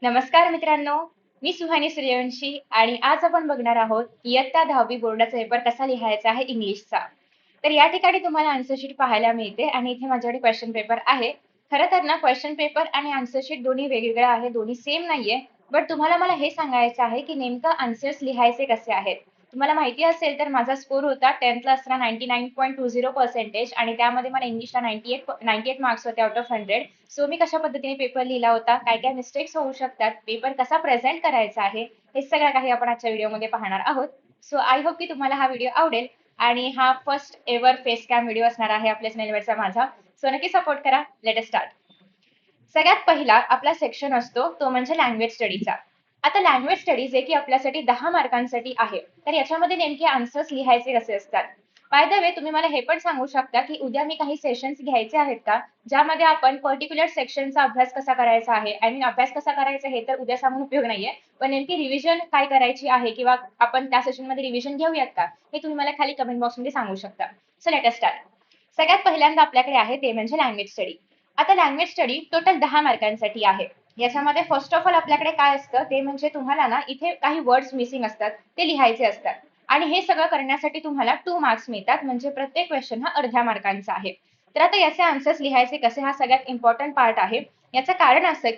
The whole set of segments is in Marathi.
नमस्कार मित्रांनो, मी सुहानी सूर्यवंशी आणि आज आपण बघणार आहोत इयत्ता 10वी बोर्डाचा पेपर कसा लिहायचा आहे इंग्लिशचा. तर या ठिकाणी तुम्हाला आन्सर शीट पाहायला मिळते आणि इथे माझ्याकडे क्वेश्चन पेपर आहे. खरं तर ना क्वेश्चन पेपर आणि आन्सर शीट दोन्ही वेगवेगळं आहे, दोन्ही सेम नाहीये. बट तुम्हाला मला हे सांगायचं आहे की नेमकं आन्सर्स लिहायचे कसे आहेत. तुम्हाला माहिती असेल तर माझा स्कोर होता 10th असताना 99.20% आणि त्यामध्ये मला इंग्लिशला 98 मार्क्स होते आउट ऑफ 100. सो मी कशा पद्धतीने पेपर लिहिला होता, काय काय मिस्टेक्स होऊ शकतात, पेपर कसा प्रेझेंट करायचा आहे, हे सगळं काही आपण आजच्या व्हिडिओमध्ये पाहणार आहोत. सो आय होप की तुम्हाला हा व्हिडिओ आवडेल आणि हा first ever face cam video असणार आहे आपल्या चॅनलवरचा माझा. सो नक्की सपोर्ट करा. Let us start. सगळ्यात पहिला आपला सेक्शन असतो तो म्हणजे लँग्वेज स्टडीचा. आता लँग्वेज स्टडी जे की आपल्यासाठी 10 मार्कांसाठी आहे, तर याच्यामध्ये नेमके आन्सर्स लिहायचे कसे असतात. बाय द वे तुम्ही मला हे पण सांगू शकता की उद्या मी काही सेशन्स घ्यायचे आहेत का, ज्यामध्ये आपण पर्टिक्युलर सेक्शनचा अभ्यास कसा करायचा आहे. आय मीन अभ्यास कसा करायचा हे तर उद्या सांगून उपयोग नाहीये, पण नेमकी रिव्हिजन काय करायची आहे किंवा आपण त्या सेशनमध्ये रिव्हिजन घेऊयात का, हे तुम्ही मला खाली कमेंट बॉक्समध्ये सांगू शकता. So let us start. सगळ्यात पहिल्यांदा आपल्याकडे आहे ते म्हणजे लँग्वेज स्टडी. आता लँग्वेज स्टडी टोटल 10 मार्कांसाठी आहे. याच्यामध्ये फर्स्ट ऑफ ऑल आपल्याकडे काय असतं ते म्हणजे तुम्हाला ना इथे काही वर्ड्स मिसिंग असतात, ते लिहायचे असतात. आणि हे सगळं करण्यासाठी तुम्हाला 2 मार्क्स मिळतात, म्हणजे प्रत्येक क्वेश्चन हा अर्ध्या मार्कांचा आहे. तर आता याचे आन्सर्स लिहायचे कसे हा सगळ्यात इम्पॉर्टंट पार्ट आहे. याचं कारण असं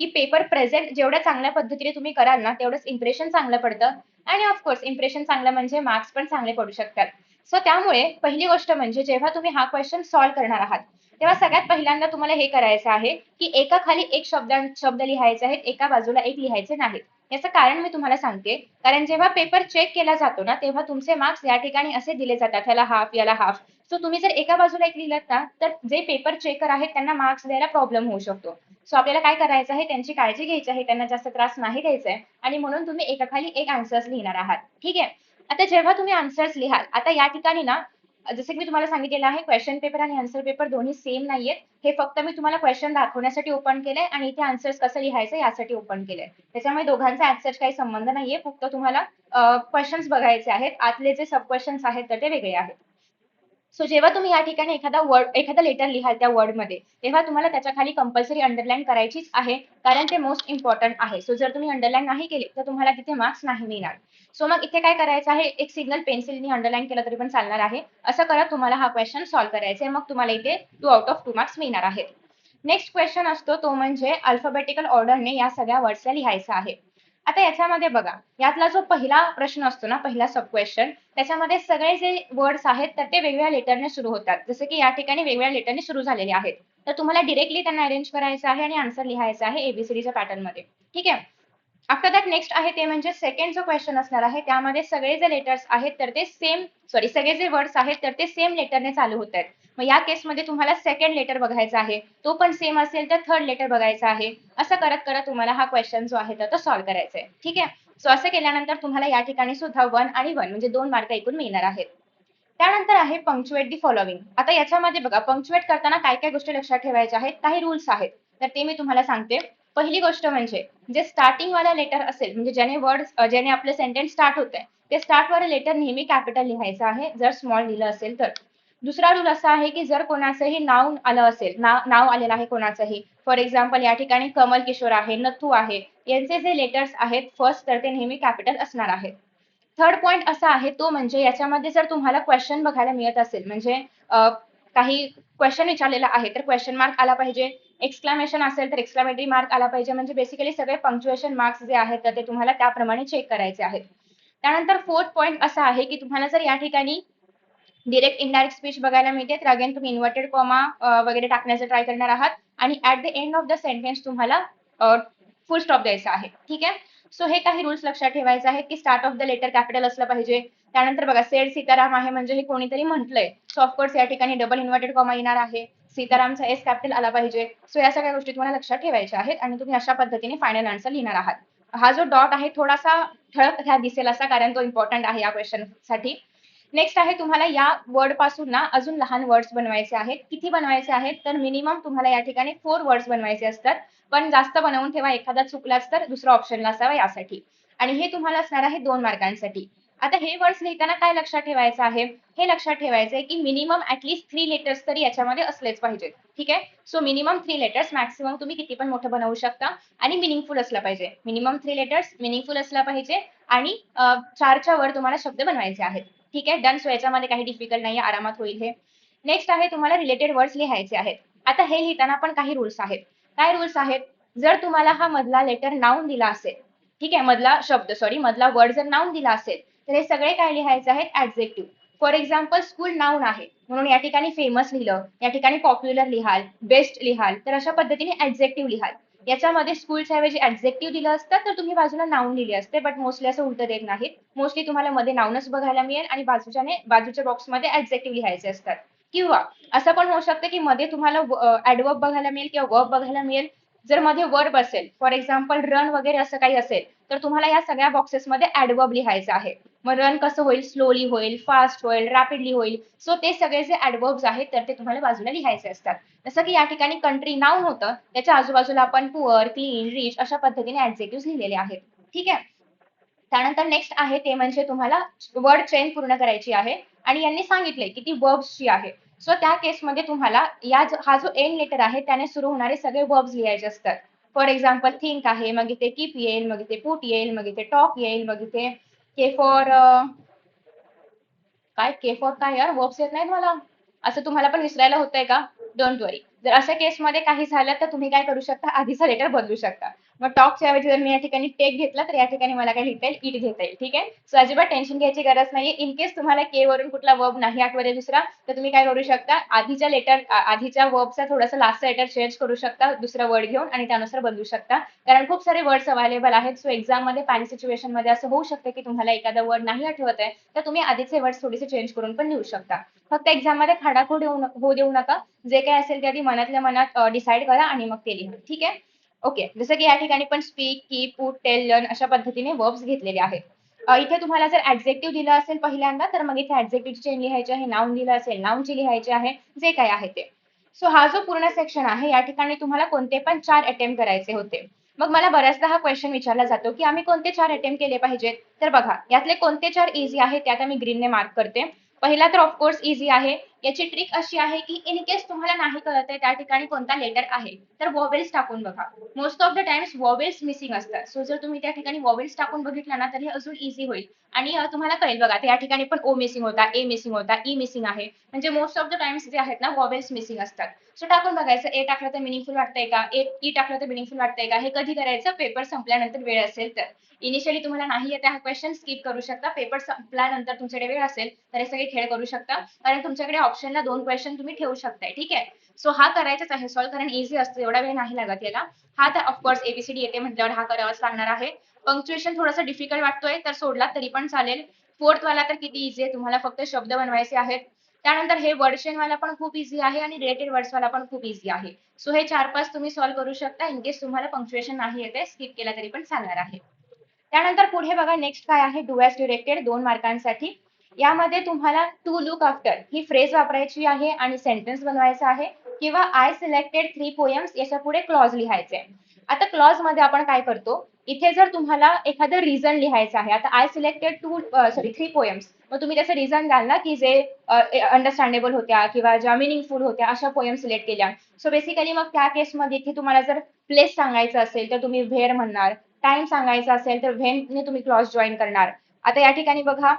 की पेपर प्रेझेंट जेवढ्या चांगल्या पद्धतीने तुम्ही कराल ना तेवढंच इम्प्रेशन चांगलं पडतं. आणि ऑफकोर्स इम्प्रेशन चांगलं म्हणजे मार्क्स पण चांगले पडू शकतात. सो त्यामुळे पहिली गोष्ट म्हणजे जेव्हा तुम्ही हा क्वेश्चन सॉल्व्ह करणार आहात, तेव्हा सगळ्यात पहिल्यांदा तुम्हाला हे करायचं आहे की एका खाली एक शब्द लिहायचे आहेत, एका बाजूला एक लिहायचे नाहीत. याचं कारण मी तुम्हाला सांगते. कारण जेव्हा पेपर चेक केला जातो ना तेव्हा तुमचे मार्क्स या ठिकाणी असे दिले जातात, ह्याला हाफ याला हाफ. सो तुम्ही जर एका बाजूला एक लिहिलं ना तर जे पेपर चेकर आहेत त्यांना मार्क्स द्यायला प्रॉब्लेम होऊ शकतो. सो आपल्याला काय करायचं आहे, त्यांची काळजी घ्यायची आहे, त्यांना जास्त त्रास नाही द्यायचा आहे आणि म्हणून तुम्ही एकाखाली एक आन्सर्स लिहिणार आहात. ठीक आहे. आता जेव्हा तुम्ही आन्सर्स लिहाल, आता या ठिकाणी ना जसं की मी तुम्हाला सांगितलेलं आहे क्वेश्चन पेपर आणि आन्सर पेपर दोन्ही सेम नाहीयेत. हे फक्त मी तुम्हाला क्वेश्चन दाखवण्यासाठी ओपन केलंय आणि इथे आन्सर्स कसं लिहायचं यासाठी ओपन केलंय. त्याच्यामुळे दोघांचा ऍज काही संबंध नाहीये, फक्त तुम्हाला क्वेश्चन्स बघायचे आहेत. आतले जे सब क्वेश्चन्स आहेत तर ते वेगळे आहेत. सो जेव्हा तुम्ही या ठिकाणी एखादा लेटर लिहाल त्या वर्डमध्ये, तेव्हा तुम्हाला त्याच्या खाली कंपल्सरी अंडरलाईन करायचीच आहे, कारण ते मोस्ट इम्पॉर्टंट आहे. सो जर तुम्ही अंडरलाईन नाही केली तर तुम्हाला तिथे मार्क्स नाही मिळणार. सो मग इथे काय करायचं आहे, एक सिग्नल पेन्सिलनी अंडरलाईन केलं तरी पण चालणार आहे. असं करत तुम्हाला हा क्वेश्चन सॉल्व्ह करायचा आहे, मग तुम्हाला इथे 2 आउट ऑफ 2 मार्क्स मिळणार आहेत. नेक्स्ट क्वेश्चन असतो तो म्हणजे अल्फाबेटिकल ऑर्डरने या सगळ्या वर्ड्सला लिहायचा आहे. आता याच्यामध्ये बघा, यातला जो पहिला प्रश्न असतो ना, पहिला सब क्वेश्चन, त्याच्यामध्ये सगळे जे वर्ड्स आहेत तर ते वेगवेगळ्या लेटरने सुरू होतात. जसं की या ठिकाणी वेगवेगळ्या लेटरने सुरू झालेले आहेत. तर तुम्हाला डिरेक्टली त्यांना अरेंज करायचं आहे आणि आन्सर लिहायचा आहे एबीसीडीच्या पॅटर्न मध्ये. ठीक आहे. आफ्टर दॅट नेक्स्ट आहे ते म्हणजे सेकंड जो क्वेश्चन असणार आहे, त्यामध्ये सगळे जे लेटर्स आहेत तर ते सगळे जे वर्ड्स आहेत तर ते सेम लेटरने चालू होत आहेत. मग या केसमध्ये तुम्हाला सेकंड लेटर बघायचा आहे, तो पण सेम असेल तर थर्ड लेटर बघायचा आहे. असं करत करत तुम्हाला हा क्वेश्चन जो आहे तर तो सॉल्व्ह करायचा आहे. ठीक आहे. सो असं केल्यानंतर तुम्हाला या ठिकाणी सुद्धा 1 आणि 1 म्हणजे 2 मार्क एकूण मिळणार आहेत. त्यानंतर आहे पंक्च्युएट दी फॉलोविंग. आता याच्यामध्ये बघा, पंक्च्युएट करताना काय काय गोष्टी लक्षात ठेवायच्या आहेत, काही रूल्स आहेत. तर ते मी तुम्हाला सांगते. पहिली गोष्ट म्हणजे जे स्टार्टिंग वाला लेटर असेल, म्हणजे ज्याने आपलं सेंटेन्स स्टार्ट होत आहे, ते स्टार्ट वाला लेटर नेहमी कॅपिटल लिहायचं आहे, जर स्मॉल लिहिलं असेल तर. दुसरा रूल असा आहे की जर कोणाचंही नाव आलं असेल, नाव आलेलं आहे कोणाचंही, फॉर एक्झाम्पल या ठिकाणी कमल किशोर आहे, नथू आहे, यांचे जे लेटर्स आहेत फर्स्ट तर ते नेहमी कॅपिटल असणार आहेत. थर्ड पॉइंट असा आहे तो म्हणजे याच्यामध्ये जर तुम्हाला क्वेश्चन बघायला मिळत असेल, म्हणजे काही क्वेश्चन विचारलेला आहे तर क्वेश्चन मार्क आला पाहिजे. एक्सक्लामेशन असेल तर एक्सक्लामेटरी मार्क आला पाहिजे. म्हणजे बेसिकली सगळे पंक्च्युएशन मार्क्स जे आहेत तर ते तुम्हाला त्याप्रमाणे चेक करायचे आहेत. त्यानंतर फोर्थ पॉइंट असा आहे की तुम्हाला जर या ठिकाणी डिरेक्ट इनडायरेक्ट स्पीच बघायला मिळते तर अगेन तुम्ही इन्व्हर्टेड कॉमा वगैरे टाकण्याचं ट्राय करणार आहात आणि at the end of the sentence तुम्हाला फुल स्टॉप द्यायचा आहे. ठीक आहे. सो हे काही रूल्स लक्षात ठेवायचे आहेत की start of the letter capital असलं पाहिजे. त्यानंतर बघा, सेड सीताराम आहे म्हणजे हे कोणीतरी म्हटलंय, सो ऑफकोर्स या ठिकाणी डबल इन्व्हर्टेड कॉमा येणार आहे. सीतारामचा एस कॅपिटल आला पाहिजे. सो या सगळ्या गोष्टी तुम्हाला लक्षात ठेवायच्या आहेत आणि तुम्ही अशा पद्धतीने फायनल आन्सर लिहिणार आहात. हा जो डॉट आहे थोडासा ठळक ह्या दिसेल असा, कारण तो इम्पॉर्टंट आहे या क्वेश्चन साठी. नेक्स्ट आहे तुम्हाला या वर्ड पासून ना अजून लहान वर्ड्स बनवायचे आहेत. किती बनवायचे आहेत तर मिनिमम तुम्हाला या ठिकाणी 4 वर्ड्स बनवायचे असतात, पण जास्त बनवून ठेवा, एखादा चुकलाच तर दुसरा ऑप्शनला असावा यासाठी. आणि हे तुम्हाला असणार आहे 2 मार्कांसाठी. आता हे वर्ड्स लिहिताना काय लक्षात ठेवायचं आहे, हे लक्षात ठेवायचं आहे की मिनिमम ऍटलीस्ट 3 लेटर्स तरी याच्यामध्ये असलेच पाहिजेत. ठीक आहे, सो मिनिमम 3 लेटर्स, मॅक्सिमम तुम्ही किती पण मोठं बनवू शकता आणि मिनिंगफुल असलं पाहिजे. मिनिमम 3 लेटर्स, मिनिंगफुल असला पाहिजे आणि 4च्या वर तुम्हाला शब्द बनवायचे आहेत. ठीक आहे, डन. सो याच्यामध्ये काही डिफिकल्ट नाही, आरामात होईल हे. नेक्स्ट आहे तुम्हाला रिलेटेड वर्ड्स लिहायचे आहेत. आता हे लिहिताना पण काही रूल्स आहेत. काय रूल्स आहेत? जर तुम्हाला हा मधला लेटर नाऊन दिला असेल, ठीक आहे, मधला शब्द सॉरी मधला वर्ड जर नाऊन दिला असेल तर हे सगळे काय लिहायचे आहेत? Adjective. For example school noun आहे म्हणून या ठिकाणी फेमस लिहिलं, या ठिकाणी पॉप्युलर लिहाल, बेस्ट लिहाल, तर अशा पद्धतीने ऍडजेक्टिव्ह लिहाल. याच्यामध्ये स्कूलच्या ऐवजी ऍडजेक्टिव्ह दिलं असतं तर तुम्ही बाजूला नाऊन लिहिले असते, बट मोस्टली असं उलट देत नाहीत. मोस्टली तुम्हाला मध्ये नाऊनच बघायला मिळेल आणि बाजूच्या बॉक्समध्ये ऍडजेक्टिव्ह लिहायचे असतात. किंवा असं पण होऊ शकतं की मध्ये तुम्हाला ऍडवर्ब बघायला मिळेल किंवा वर्ब बघायला मिळेल. जर मध्ये वर्ब असेल, फॉर एक्झाम्पल रन वगैरे असं काही असेल, तर तुम्हाला या सगळ्या बॉक्सेसमध्ये ऍडवर्ब लिहायचं आहे. मग रन कसं होईल? स्लोली होईल, फास्ट होईल, रॅपिडली होईल. सो ते सगळे जे ऍडवर्ब्स आहेत तर ते तुम्हाला बाजूला लिहायचे असतात. जसं की या ठिकाणी कंट्री नाऊन होतं, त्याच्या आजूबाजूला आपण पुअर, क्लीन, रिच अशा पद्धतीने ऍडजेक्टिव्ह लिहिलेले आहेत. ठीक आहे, त्यानंतर नेक्स्ट आहे ते म्हणजे तुम्हाला वर्ड चेन पूर्ण करायची आहे आणि यांनी सांगितले की ती वर्ब्सची आहे. सो त्या केसमध्ये तुम्हाला हा जो एन लेटर आहे त्याने सुरू होणारे सगळे वर्ब्स लिहायचे असतात. फॉर एक्झाम्पल थिंक आहे, मग इथे कीप येईल, मग इथे पुट येईल, मग इथे टॉक येईल, मग इथे के फॉर के फॉर काय यार, वर्ब्स येत नाहीत मला. असं तुम्हाला पण विसरायला होतंय का? डोंट वरी. जर अशा केसमध्ये काही झालं तर तुम्ही काय करू शकता? आधीचा लेटर बदलू शकता. मग टॉकच्या ऐवजी जर मी या ठिकाणी टेक घेतला तर या ठिकाणी मला काय लिहिता येईल? इट घेता येईल. ठीक आहे, सो अजिबात टेन्शन घ्यायची गरज नाहीये. इन केस तुम्हाला के वरून कुठला वर्ब नाही आठवत दुसरा, तर तुम्ही काय करू शकता? आधीच्या वर्बचा थोडासा लास्ट लेटर चेंज करू शकता दुसरा वर्ड घेऊन आणि त्यानुसार बदलू शकता. कारण खूप सारे वर्ड्स अवेलेबल आहेत. सो एक्झाम मध्ये पॅनिक सिच्युएशन मध्ये असं होऊ शकतं की तुम्हाला एखादा वर्ड नाही आठवत आहे, तर तुम्ही आधीचे वर्ड्स थोडेसे चेंज करून पण लिहू शकता. फक्त एक्झाम मध्ये खाडाखोड होऊ देऊ नका. जे काही असेल ते आधी मनातल्या मनात डिसाईड करा आणि मग ते लिहा. ठीक आहे, ओके. जसं की या ठिकाणी पण speak, keep, put, tell, learn अशा पद्धतीने वर्ब्स घेतलेले आहेत. इथे तुम्हाला जर ऍडजेक्टिव्ह दिलं असेल पहिल्यांदा तर मग इथे ऍडजेक्टिव्हची चेन लिहायची आहे. नाऊन दिलं असेल नाऊनची लिहायची आहे, जे काय आहे ते. सो हा जो पूर्ण सेक्शन आहे या ठिकाणी तुम्हाला कोणते पण 4 अटेम्प्ट करायचे होते. मग मला बऱ्याचदा हा क्वेश्चन विचारला जातो की आम्ही कोणते 4 अटेम्प्ट केले पाहिजेत. तर बघा, यातले कोणते 4 इझी आहेत ते आता मी ग्रीनने मार्क करते. पहिला तर ऑफकोर्स इझी आहे. याची ट्रिक अशी आहे की इन केस तुम्हाला नाही कळत आहे त्या ठिकाणी कोणता लेटर आहे तर वॉवेल्स टाकून बघा. Most of the times vowels missing असतात. सो जर तुम्ही त्या ठिकाणी वॉवेल्स टाकून बघितला ना तर हे अजून इझी होईल आणि तुम्हाला कळेल. बघा, या ठिकाणी पण ओ मिसिंग होता, ए मिसिंग होता, ई मिसिंग आहे. म्हणजे मोस्ट ऑफ द टाइम्स जे आहेत ना वॉवेल्स मिसिंग असतात. सो टाकून बघायचं, ए टाकलं तर मिनिंगफुल वाटतंय का, ई टाकलं तर मिनिंगफुल वाटतंय का. हे कधी करायचं? पेपर संपल्यानंतर वेळ असेल तर. इनिशियली तुम्हाला नाही येत हा क्वेश्चन स्किप करू शकता. पेपर संपल्यानंतर तुमच्याकडे वेळ असेल तर हे सगळे खेळ करू शकता, कारण तुमच्याकडे ऑप्शनला 2 क्वेश्चन तुम्ही ठेवू शकताय. ठीक आहे, सो हा करायचाच आहे सॉल्व्ह, कारण इझी असतो, एवढा वेळ नाही लागत याला. हा तर ऑफकोर्स एबीसीडी येते म्हटल्यावर हा करावाच लागणार आहे. पंक्च्युएशन थोडासा डिफिकल्ट वाटतोय तर सोडला तरी पण चालेल. फोर्थ वाला तर किती इझी आहे, तुम्हाला फक्त शब्द बनवायचे आहेत. त्यानंतर हे वर्ड वाला पण खूप इझी आहे आणि रिलेटेड वर्ड्स वाला पण खूप इझी आहे. सो हे 4-5 तुम्ही सॉल्व्ह करू शकता. इन केस तुम्हाला पंक्च्युएशन नाही येते, स्किप केला तरी पण चालणार आहे. त्यानंतर पुढे बघा, नेक्स्ट काय आहे? डू ॲज डिरेक्टेड, 2 मार्कांसाठी. यामध्ये तुम्हाला टू लुक आफ्टर ही फ्रेज वापरायची आहे आणि सेंटेन्स बनवायचा आहे, किंवा आय सिलेक्टेड 3 पोएम्स याच्या पुढे क्लॉज लिहायचे. आता क्लॉज मध्ये आपण काय करतो? इथे जर तुम्हाला एखादं रिझन लिहायचं आहे, आता आय सिलेक्टेड 3 पोएम्स, मग तुम्ही त्याचं रिझन द्याल ना की जे अंडरस्टँडेबल होत्या किंवा ज्या मिनिंगफुल होत्या अशा पोएम सिलेक्ट केल्या. सो बेसिकली मग त्या केसमध्ये इथे तुम्हाला जर प्लेस सांगायचं असेल तर तुम्ही व्हेअर म्हणणार. टाइम सांगायचा असेल तर व्हेन तुम्ही क्लॉज जॉईन करणार. आता या ठिकाणी बघा,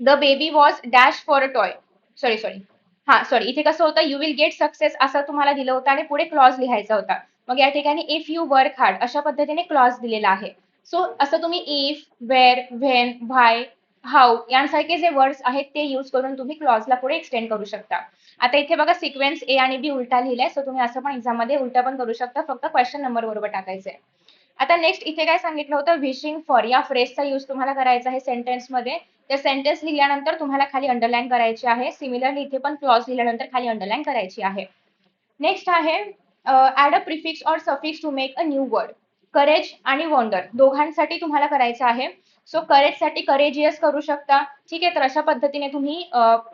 the baby was dash for a toy. Sorry sorry, इथे कसं होतं? यू विल गेट सक्सेस असं तुम्हाला दिलं होतं आणि पुढे क्लॉज लिहायचा होता. मग या ठिकाणी इफ यू वर्क हार्ड अशा पद्धतीने क्लॉज दिलेला आहे. सो असं तुम्ही if, where, when, why, how यांसारखे जे वर्ड्स आहेत ते यूज करून तुम्ही क्लॉजला पुढे एक्सटेंड करू शकता. आता इथे बघा, सिक्वेन्स ए आणि बी उलटा लिहिलाय, सो तुम्ही असं पण एक्झाम मध्ये उलटा पण करू शकता, फक्त क्वेश्चन नंबर बरोबर टाकायचे. आता नेक्स्ट इथे काय सांगितलं होतं? विशिंग फॉर या फ्रेजचा यूज तुम्हाला करायचा आहे सेंटेन्स मध्ये. त्या सेंटेन्स लिहिल्यानंतर तुम्हाला खाली अंडरलाईन करायची आहे. सिमिलरली इथे पण क्लॉज लिहिल्यानंतर खाली अंडरलाईन करायची आहे. नेक्स्ट आहे add a prefix or suffix to make a new word. Courage आणि वंडर दोघांसाठी तुम्हाला करायचं आहे. सो करेज साठी करेजियस करू शकता. ठीक आहे, तर अशा पद्धतीने तुम्ही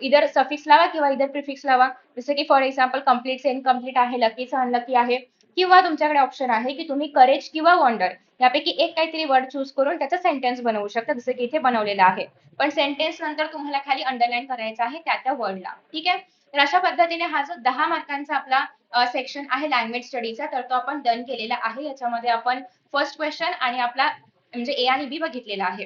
इधर सफिक्स लावा किंवा इधर प्रिफिक्स लावा. जसं की फॉर एक्झाम्पल कम्प्लीट इनकम्प्लीट आहे, लकीचं अनलकी आहे. किंवा तुमच्याकडे ऑप्शन आहे की तुम्ही करेज किंवा वंडर यापैकी एक काहीतरी वर्ड चूज करून त्याचा सेंटेन्स बनवू शकता, जसं की इथे बनवलेलं आहे. पण सेंटेन्स नंतर तुम्हाला खाली अंडरलाईन करायचं आहे त्या वर्डला. ठीक आहे. तर अशा पद्धतीने हा जो 10 मार्कांचा आपला सेक्शन आहे लँग्वेज स्टडीचा, तर तो आपण डन केलेला आहे. याच्यामध्ये आपण फर्स्ट क्वेश्चन आणि आपला म्हणजे ए आणि बी बघितलेला आहे.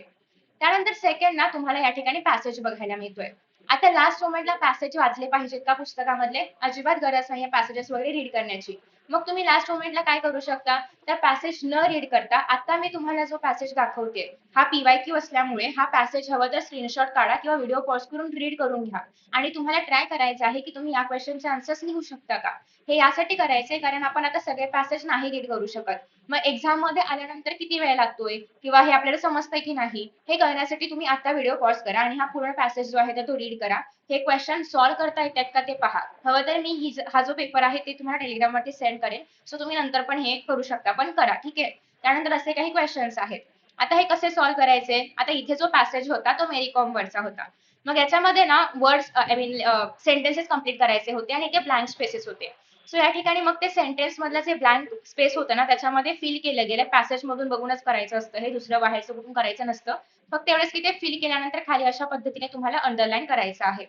त्यानंतर सेकंड ना तुम्हाला या ठिकाणी पॅसेज बघायला मिळतोय. आता लास्ट मोमेंटला पॅसेज वाचले पाहिजेत का पुस्तकामधले? अजिबात गरज नाही पॅसेजेस वगैरे रीड करण्याची. मग तुम्ही लास्ट मोमेंटला काय करू शकता, तर पॅसेज न रीड करता आता मी तुम्हाला जो पॅसेज दाखवते हा पीवायक्यू असल्यामुळे हा पॅसेज हवं तर स्क्रीनशॉट काढा किंवा व्हिडिओ पॉज करून रीड करून घ्या. आणि तुम्हाला ट्राय करायचं आहे की तुम्ही या क्वेश्चनचे आन्सर्स लिहू शकता का. हे यासाठी करायचंय कारण आपण आता सगळे पॅसेज नाही रीड करू शकत. मग एक्झाम मध्ये आल्यानंतर किती वेळ लागतोय किंवा हे आपल्याला समजतंय की नाही हे कळण्यासाठी तुम्ही आता व्हिडिओ पॉज करा आणि हा पूर्ण पॅसेज जो आहे तो रीड करा. हे क्वेश्चन सॉल्व्ह करता येतात का ते पहा. हवं तर मी हा जो पेपर आहे ते तुम्हाला टेलिग्रामवरती सेंड करेन. सो तुम्ही नंतर पण हे करू शकता, पण करा. ठीक आहे. त्यानंतर असे काही क्वेश्चन्स आहेत. आता हे कसे सॉल्व्ह करायचे. आता इथे जो पॅसेज होता तो मेरी कॉम वरचा होता. मग याच्यामध्ये ना words I mean sentences complete करायचे होते आणि ते ब्लँक स्पेसेस होते. सो या ठिकाणी मग ते सेंटेन्स मधलं जे ब्लँक स्पेस होतं ना त्याच्यामध्ये फिल केलं गेलं. पॅसेज मधून बघूनच करायचं असतं हे, दुसरं बाहेरचं कुठून करायचं नसतं. फक्त एवढंच की ते फिल केल्यानंतर खाली अशा पद्धतीने तुम्हाला अंडरलाईन करायचं आहे.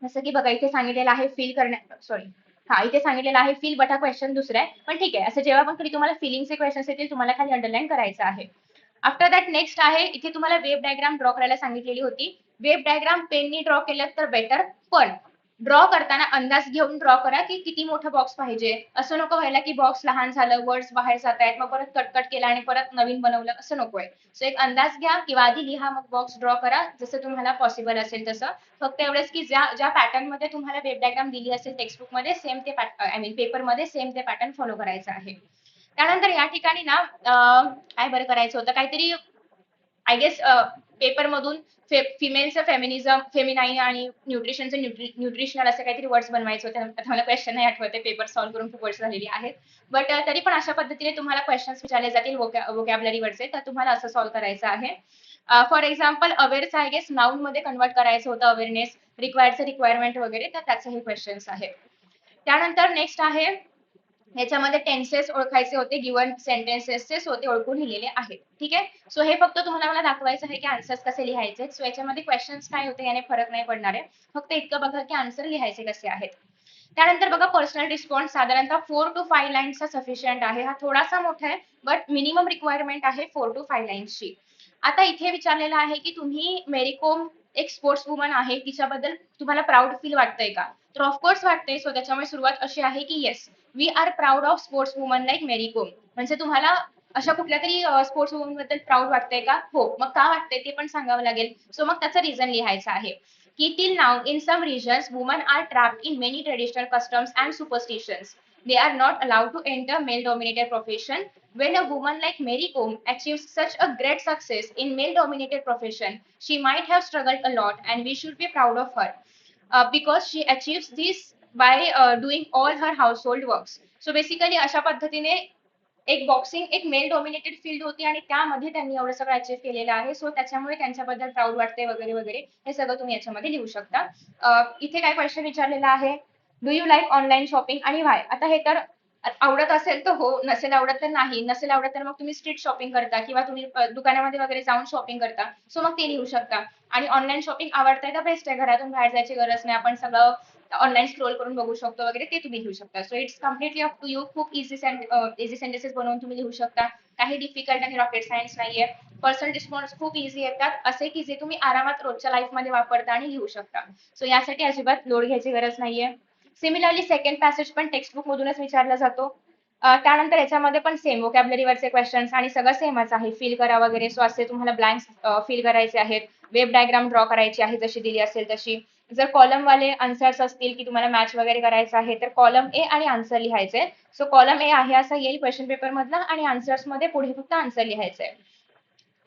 जसं की बघा इथे सांगितलेलं आहे फिल करण्या सॉरी हा इथे सांगितलेलं आहे फिल बटा क्वेश्चन दुसरा आहे, पण ठीक आहे. असं जेव्हा पण कधी तुम्हाला फिलिंगचे क्वेश्चन्स येतील तुम्हाला खाली अंडरलाईन करायचं आहे. आफ्टर दॅट नेक्स्ट आहे इथे तुम्हाला वेब डायग्राम ड्रॉ करायला सांगितलेली होती. वेब डायग्राम पेननी ड्रॉ केलं तर बेटर, पण ड्रॉ करताना अंदाज घेऊन ड्रॉ करा की किती मोठं बॉक्स पाहिजे. असं नको व्हायला की बॉक्स लहान झालं, वर्ड्स बाहेर जात आहेत, मग परत कटकट केला आणि परत नवीन बनवलं, असं नकोय. सो एक अंदाज घ्या किंवा आधी लिहा मग बॉक्स ड्रॉ करा जसं तुम्हाला पॉसिबल असेल तसं. फक्त एवढंच की ज्या ज्या पॅटर्न मध्ये तुम्हाला वेब डायग्राम दिली असेल टेक्स्टबुक मध्ये सेम ते आय मीन पेपर मध्ये सेम ते पॅटर्न फॉलो करायचं आहे. त्यानंतर या ठिकाणी ना काय बरं करायचं होतं काहीतरी आय गेस पेपर मधून फिमेलचं फेमिनिझम, फेमिनाईन आणि न्यूट्रिशनचं न्यूट्रिशनल असे काहीतरी वर्ड्स बनवायचे होते. आता मला क्वेश्चन नाही आठवते, पेपर सॉल्व्ह करून खूप वर्ष झालेली आहेत. बट तरी पण अशा पद्धतीने तुम्हाला क्वेश्चन्स विचारले जातील वोकॅबलरीवरचे, तर तुम्हाला असं सॉल्व्ह करायचं आहे. फॉर एक्झाम्पल अवेअरचं आय गेस नाऊन मध्ये कन्वर्ट करायचं होतं, अवेअरनेस, रिक्वायर्डचं रिक्वायरमेंट वगैरे, तर त्याचे हे क्वेश्चन्स आहे. त्यानंतर नेक्स्ट आहे याच्यामध्ये टेन्सेस ओळखायचे होते, गिवन सेंटेन्सेसचे, सो ते ओळखून लिहिलेले आहेत. ठीक आहे. सो हे फक्त तुम्हाला मला दाखवायचं आहे की आन्सर्स कसे लिहायचे. सो याच्यामध्ये क्वेश्चन्स काय होते याने फरक नाही पडणार आहे. फक्त इतकं बघा की आन्सर लिहायचे कसे आहेत. त्यानंतर बघा पर्सनल रिस्पॉन्स साधारणतः 4 to 5 लाईन्सचा सफिशियंट आहे. हा थोडासा मोठा आहे बट मिनिमम रिक्वायरमेंट आहे 4 to 5 लाईन्सची. आता इथे विचारलेलं आहे की तुम्ही मेरी कोम एक स्पोर्ट्स वुमन आहे, तिच्याबद्दल तुम्हाला प्राऊड फील वाटतंय का. तर ऑफकोर्स वाटतंय. सो त्याच्यामुळे सुरुवात अशी आहे की yes we are proud of sports woman like Mary Kom. म्हणजे तुम्हाला अशा कुठल्या तरी स्पोर्ट्स वुमन बद्दल प्राऊड वाटतंय का. हो, मग का वाटतंय ते पण सांगावं लागेल. सो मग त्याचं रिझन लिहायचं आहे की till now in some regions women are trapped in many traditional customs and superstitions. They are not allowed to enter male dominated profession. When a woman like Mary Kom achieves such a great success in male dominated profession, she might have struggled a lot and we should be proud of her because she achieves this by doing all her household works. So basically अशा पद्धतीने एक बॉक्सिंग एक मेल डॉमिनेटेड फील्ड होती आणि त्यामध्ये त्यांनी एवढं सगळं अचीव्ह केलेलं आहे. सो त्याच्यामुळे त्यांच्याबद्दल प्राऊड वाटते वगैरे वगैरे हे सगळं तुम्ही याच्यामध्ये लिहू शकता. इथे काय क्वेश्चन विचारलेला आहे, do you like online shopping आणि व्हाय. आता हे तर आवडत असेल तर हो, नसेल आवडत तर नाही. नसेल आवडत तर मग तुम्ही स्ट्रीट शॉपिंग करता किंवा तुम्ही दुकानामध्ये वगैरे जाऊन शॉपिंग करता. सो मग ते लिहू शकता. आणि ऑनलाईन शॉपिंग आवडतंय तर बेस्ट आहे, घरातून बाहेर जायची गरज नाही, आपण सगळं ऑनलाईन स्क्रोल करून बघू शकतो वगैरे, ते तुम्ही लिहू शकता. So it's completely up to you. खूप इझी सेंटेन्सेस बनवून तुम्ही लिहू शकता. काही डिफिकल्ट आणि रॉकेट सायन्स नाहीये. पर्सनल रिस्पॉन्स खूप इझी येतात असे की जे तुम्ही आरामात रोजच्या लाईफ मध्ये वापरता आणि लिहू शकता. सो यासाठी अजिबात लोड घ्यायची गरज नाहीये. सिमिलरली सेकंड पॅसेज पण टेक्स्टबुक मधूनच विचारला जातो. त्यानंतर याच्यामध्ये पण सेम वोकॅबलरीवरचे क्वेश्चन्स आणि सगळं सेमच आहे. फिल करा वगैरे. सो असे तुम्हाला ब्लँक्स फिल करायचे आहेत. वेब डायग्राम ड्रॉ करायची आहे जशी दिली असेल तशी. जर कॉलम वाले आन्सर्स असतील की तुम्हाला मॅच वगैरे करायचं आहे तर कॉलम ए आणि आन्सर लिहायचे. सो कॉलम ए आहे असा येईल क्वेश्चन पेपर मधला आणि आन्सर्स मध्ये पुढे फक्त आन्सर लिहायचंय.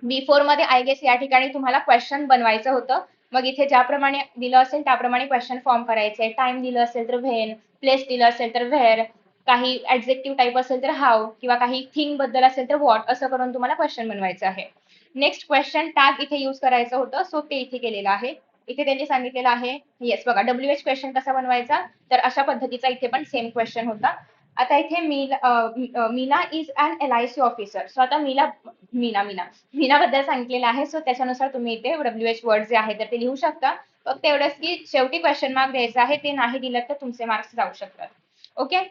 B4 मध्ये आय गेस या ठिकाणी तुम्हाला क्वेश्चन बनवायचं होतं. मग इथे ज्याप्रमाणे दिलं असेल त्याप्रमाणे क्वेश्चन फॉर्म करायचे. टाइम दिलं असेल तर व्हेन, प्लेस दिलं असेल तर व्हेअर, काही ऍडजेक्टिव्ह टाईप असेल तर हाऊ किंवा काही थिंग बद्दल असेल तर व्हॉट, असं करून तुम्हाला क्वेश्चन बनवायचं आहे. नेक्स्ट क्वेश्चन टॅग इथे यूज करायचं होतं. सो ते इथे केलेलं आहे. इथे त्यांनी सांगितलेलं आहे येस बघा WH क्वेश्चन कसा बनवायचा, तर अशा पद्धतीचा इथे पण सेम क्वेश्चन होता. आता इथे Meena is an LIC officer. So आता मीना बद्दल सांगितलेलं आहे. सो त्याच्यानुसार तुम्ही इथे WH वर्ड जे आहे तर ते लिहू शकता. फक्त एवढंच की शेवटी क्वेश्चन मार्क द्यायचा आहे. ते नाही दिलं तर तुमचे मार्क्स जाऊ शकतात. ओके.